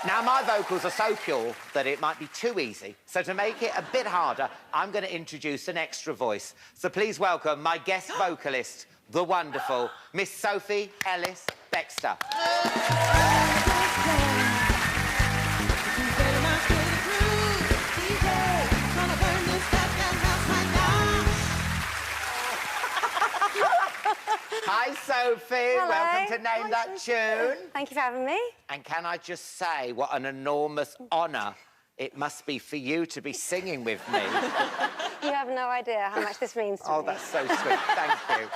Now, my vocals are so pure that it might be too easy. So to make it a bit harder, I'm going to introduce an extra voice. So please welcome my guest vocalist, the wonderful Miss Sophie Ellis-Bextor. Hi, Sophie. Hello. Welcome to Name That Tune. Thank you for having me. And can I just say what an enormous honour it must be for you to be singing with me. You have no idea how much this means to me. Oh, that's so sweet. Thank you.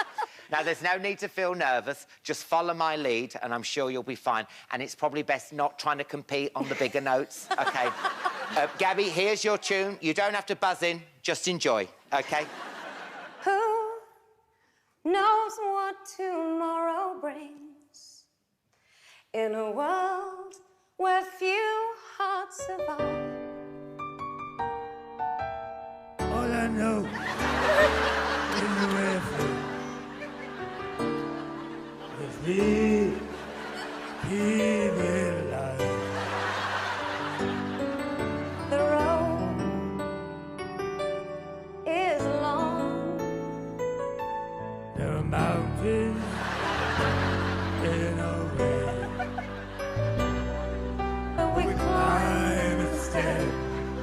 Now, there's no need to feel nervous. Just follow my lead, and I'm sure you'll be fine. And it's probably best not trying to compete on the bigger notes, OK? Gabby, here's your tune. You don't have to buzz in. Just enjoy, OK? Who knows what tomorrow brings in a world where few hearts survive? All I know is the way we will life. The road is long. There are mountains in our way. But we Climb a step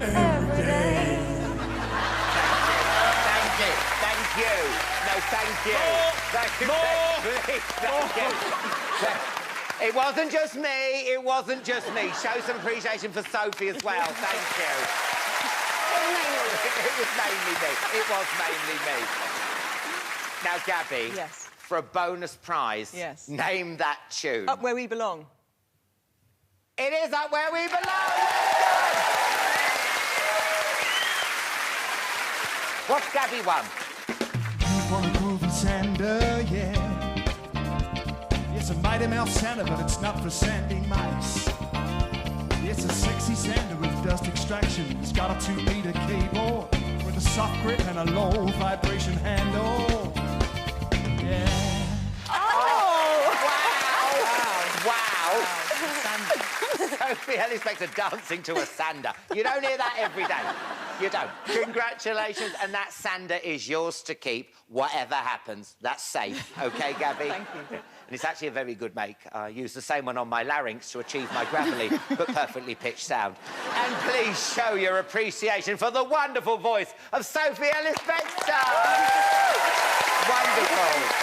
every day. Thank you. Thank you. No, thank you. Thank you. Please, thank you. It wasn't just me. It wasn't just me. Show some appreciation for Sophie as well. Thank you. It was mainly me. It was mainly me. Now, Gabby. Yes. For a bonus prize. Yes. Name that tune. Up Where We Belong. It is Up Where We Belong. What's Gabby won? For a moving sander, yeah. It's a Mighty Mouse sander, but it's not for sanding mice. It's a sexy sander with dust extraction. It's got a 2-meter cable with a soft grip and a low vibration handle. Yeah. Wow. Sophie Ellis-Bextor dancing to a sander. You don't hear that every day. You don't. Congratulations, and that sander is yours to keep, whatever happens. That's safe, OK, Gabby? Thank you. And it's actually a very good make. I use the same one on my larynx to achieve my gravelly but perfectly pitched sound. And please show your appreciation for the wonderful voice of Sophie Ellis-Bextor. Wonderful.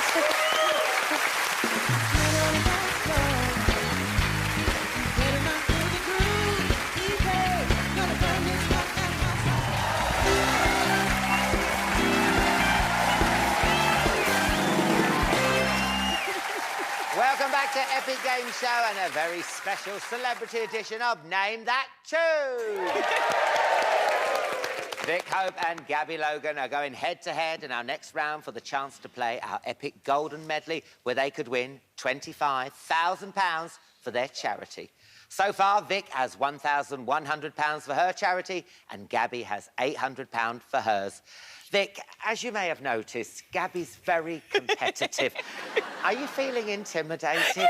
Welcome back to Epic Game Show and a very special celebrity edition of Name That Tune. Vick Hope and Gabby Logan are going head-to-head in our next round for the chance to play our epic golden medley where they could win £25,000 for their charity. So far, Vick has £1,100 for her charity and Gabby has £800 for hers. Vick, as you may have noticed, Gabby's very competitive. Are you feeling intimidated?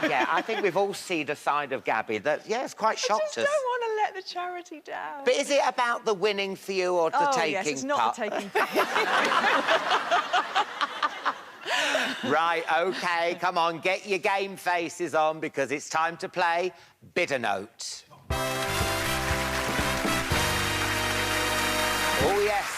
Yeah, I think we've all seen a side of Gabby that, it's quite shocked us. I just don't want to let the charity down. But is it about the winning for you or the taking yes, it's not part? the taking part. Right, OK, come on, get your game faces on because it's time to play Bitter Note. Oh, yes.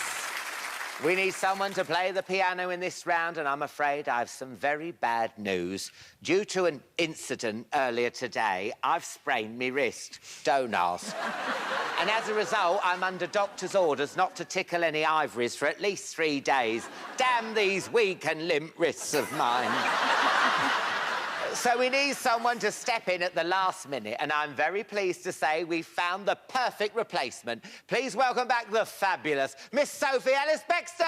We need someone to play the piano in this round, and I'm afraid I have some very bad news. Due to an incident earlier today, I've sprained my wrist. Don't ask. And as a result, I'm under doctor's orders not to tickle any ivories for at least 3 days. Damn these weak and limp wrists of mine. So we need someone to step in at the last minute, and I'm very pleased to say we've found the perfect replacement. Please welcome back the fabulous Miss Sophie Ellis-Bextor!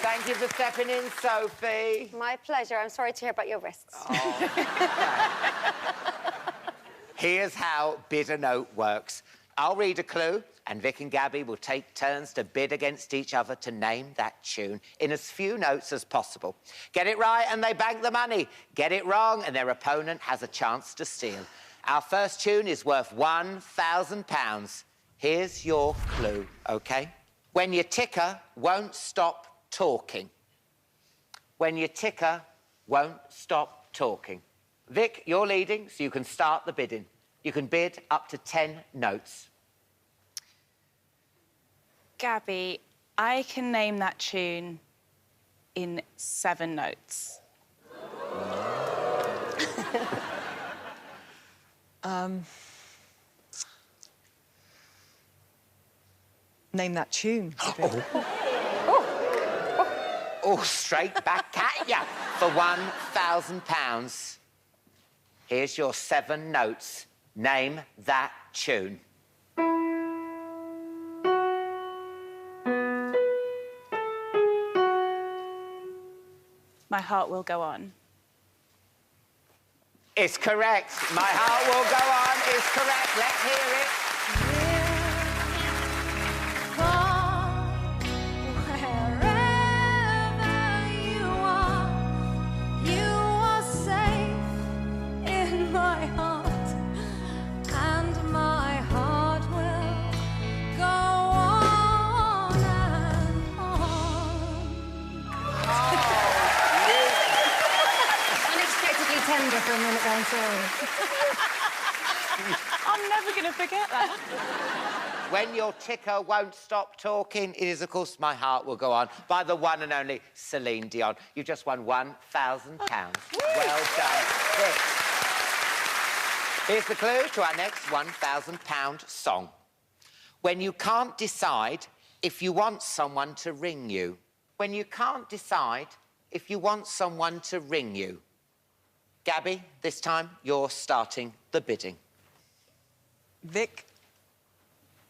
Thank you for stepping in, Sophie. My pleasure. I'm sorry to hear about your wrists. Oh. Here's how Bitter Note works. I'll read a clue, and Vick and Gabby will take turns to bid against each other to name that tune in as few notes as possible. Get it right and they bank the money. Get it wrong and their opponent has a chance to steal. Our first tune is worth £1,000. Here's your clue, OK? When your ticker won't stop talking. When your ticker won't stop talking. Vick, you're leading, so you can start the bidding. You can bid up to 10 notes. Gabby, I can name that tune in 7 notes. Name that tune. Oh, straight back at ya for £1,000. Here's your 7 notes. Name that tune. My Heart Will Go On. It's correct. My Heart Will Go On is correct. Let's hear it. Tender for a minute then, sorry. I'm never going to forget that. When your ticker won't stop talking, it is, of course, My Heart Will Go On by the one and only Celine Dion. You've just won £1,000. Well done, Vick. Here's the clue to our next £1,000 song. When you can't decide if you want someone to ring you. When you can't decide if you want someone to ring you. Gabby, this time you're starting the bidding. Vick,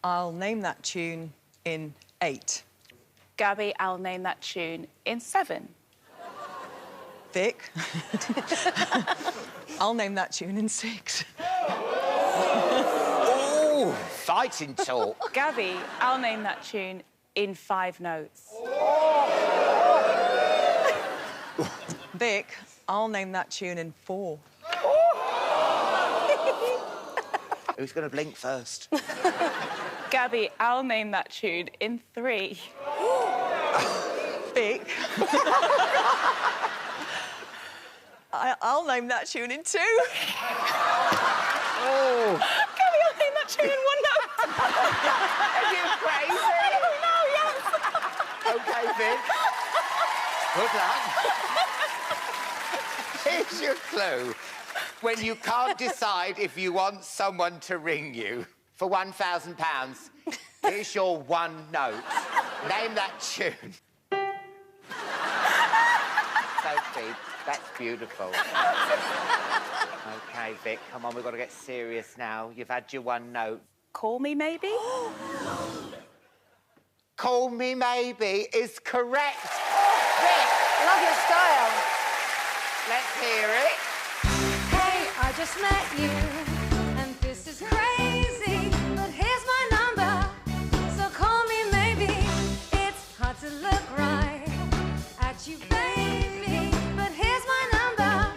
I'll name that tune in 8. Gabby, I'll name that tune in 7. Vick, I'll name that tune in 6. Oh, fighting talk. Gabby, I'll name that tune in 5 notes. Vick, I'll name that tune in 4. Who's going to blink first? Gabby, I'll name that tune in 3. Vick, I'll name that tune in 2. Oh. Gabby, I'll name that tune in 1 note. Are you crazy? No, yes. OK, Vick. Good luck. Here's your clue. When you can't decide if you want someone to ring you for £1,000, here's your 1 note. Name that tune. Sophie, that's beautiful. OK, Vick, come on, we've got to get serious now. You've had your 1 note. Call Me Maybe? Call Me Maybe is correct. Vick, Love your style. let's hear it. Hey, I just met you, and this is crazy, but here's my number, so call me maybe. It's hard to look right at you, baby, but here's my number,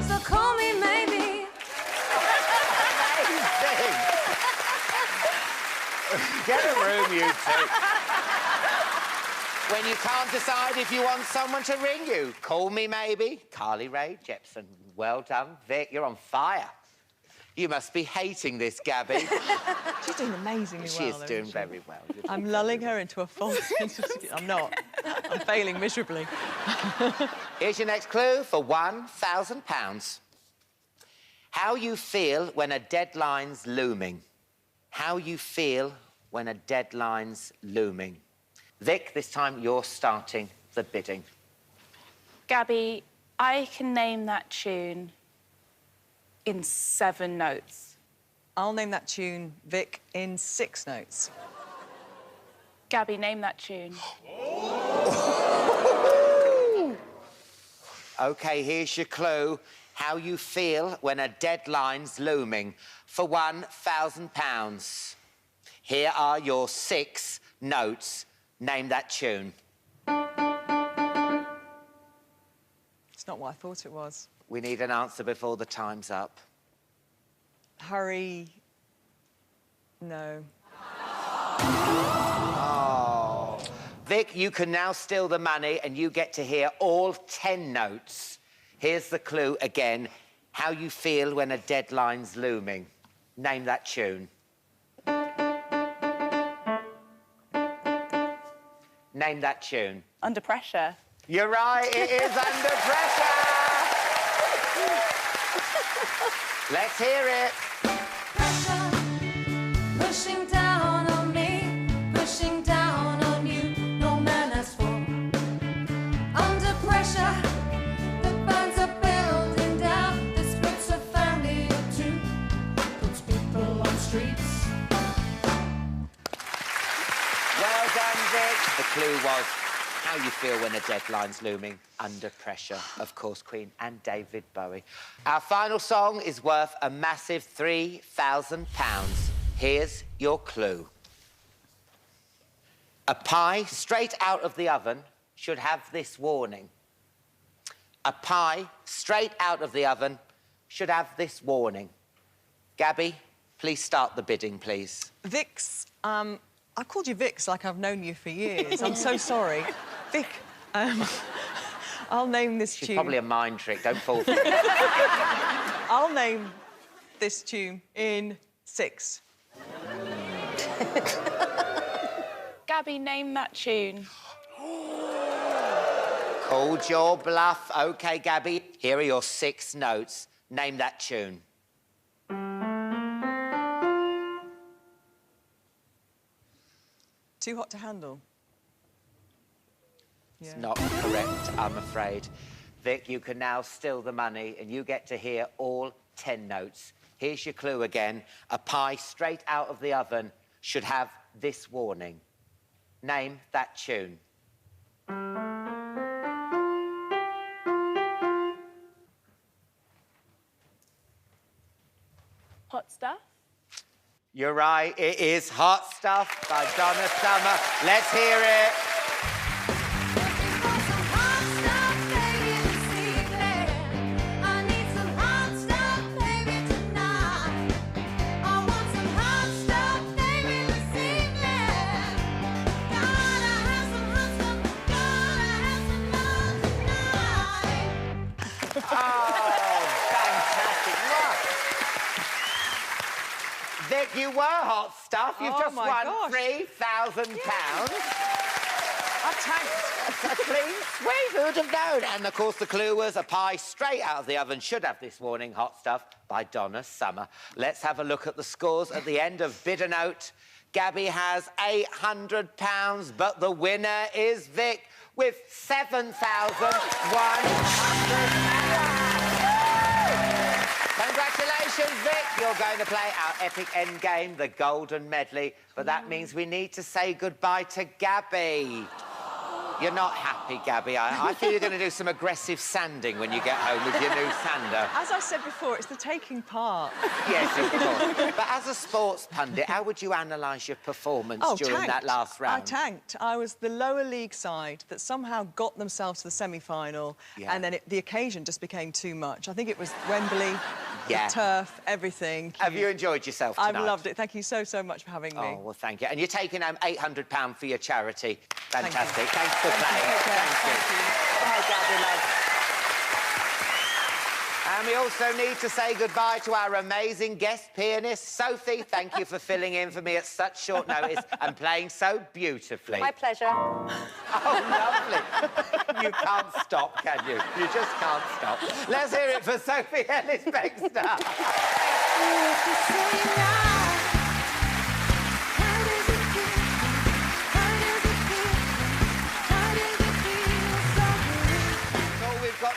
so call me maybe. Amazing. Get a room, you two. When you can't decide if you want someone to ring you, Call Me Maybe, Carly Rae Jepsen. Well done, Vick, you're on fire. You must be hating this, Gabby. She's doing amazingly well. She is though, doing isn't she? very well. I'm lulling her into a false sense of security. I'm not. I'm failing miserably. Here's your next clue for £1,000. How you feel when a deadline's looming. How you feel when a deadline's looming. Vick, this time you're starting the bidding. Gabby, I can name that tune in 7 notes. I'll name that tune, Vick, in 6 notes. Gabby, name that tune. OK, here's your clue. How you feel when a deadline's looming for £1,000. Here are your 6 notes. Name that tune. It's not what I thought it was. We need an answer before the time's up. Hurry. No. Oh. Vic, you can now steal the money and you get to hear all 10 notes. Here's the clue again. How you feel when a deadline's looming. Name that tune. Name that tune. Under Pressure. You're right, it is Under Pressure. Let's hear it. Pressure, pushing down on me, pushing down on you. No man has fallen under pressure. The bands are building down. This puts a family of 2, puts people on streets. Well done, Vic. The clue was how you feel when a deadline's looming. Under Pressure, of course, Queen and David Bowie. Our final song is worth a massive £3,000. Here's your clue. A pie straight out of the oven should have this warning. A pie straight out of the oven should have this warning. Gabby, please start the bidding, please. Vicks. I called you Vicks like I've known you for years. I'm so sorry. Vic, I'll name this She's tune. probably a mind trick, don't fall for it. I'll name this tune in 6. Gabby, name that tune. Called your bluff. OK, Gabby, here are your 6 notes. Name that tune. Too Hot to Handle. It's Yeah. not correct, I'm afraid. Vic, you can now steal the money and you get to hear all 10 notes. Here's your clue again. A pie straight out of the oven should have this warning. Name that tune. Hot Stuff. You're right, it is Hot Stuff by Donna Summer. Let's hear it. Vic, you were Hot Stuff. You've just my won gosh. £3,000. I tanked. A clean sweep, who would have known? And, of course, the clue was a pie straight out of the oven should have this warning, Hot Stuff, by Donna Summer. Let's have a look at the scores at the end of Bid a Note. Gabby has £800, but the winner is Vic with £7,100. Congratulations, Vic. You're going to play our epic end game, the Golden Medley. But that means we need to say goodbye to Gabby. You're not happy, Gabby. I feel you're going to do some aggressive sanding when you get home with your new sander. As I said before, it's the taking part. Yes, of course. But as a sports pundit, how would you analyse your performance during tanked. that last round? I tanked. I was the lower league side that somehow got themselves to the semi-final, and then the occasion just became too much. I think it was Wembley, the turf, everything. Have you enjoyed yourself tonight? I've loved it. Thank you so, so much for having me. Oh, well, thank you. And you're taking home £800 for your charity. Fantastic. Thank you. Thanks for playing. Thank you. Bye, Gabby, love. And we also need to say goodbye to our amazing guest pianist, Sophie. Thank you for filling in for me at such short notice and playing so beautifully. My pleasure. Oh, lovely. You can't stop, can you? You just can't stop. Let's hear it for Sophie Ellis-Bextor.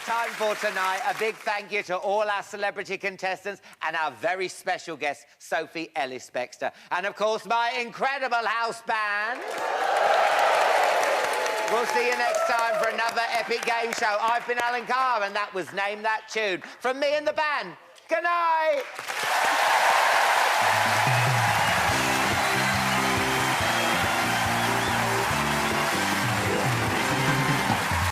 Time for tonight. A big thank you to all our celebrity contestants and our very special guest, Sophie Ellis-Bextor. And, of course, my incredible house band. We'll see you next time for another epic game show. I've been Alan Carr, and that was Name That Tune. From me and the band, good night.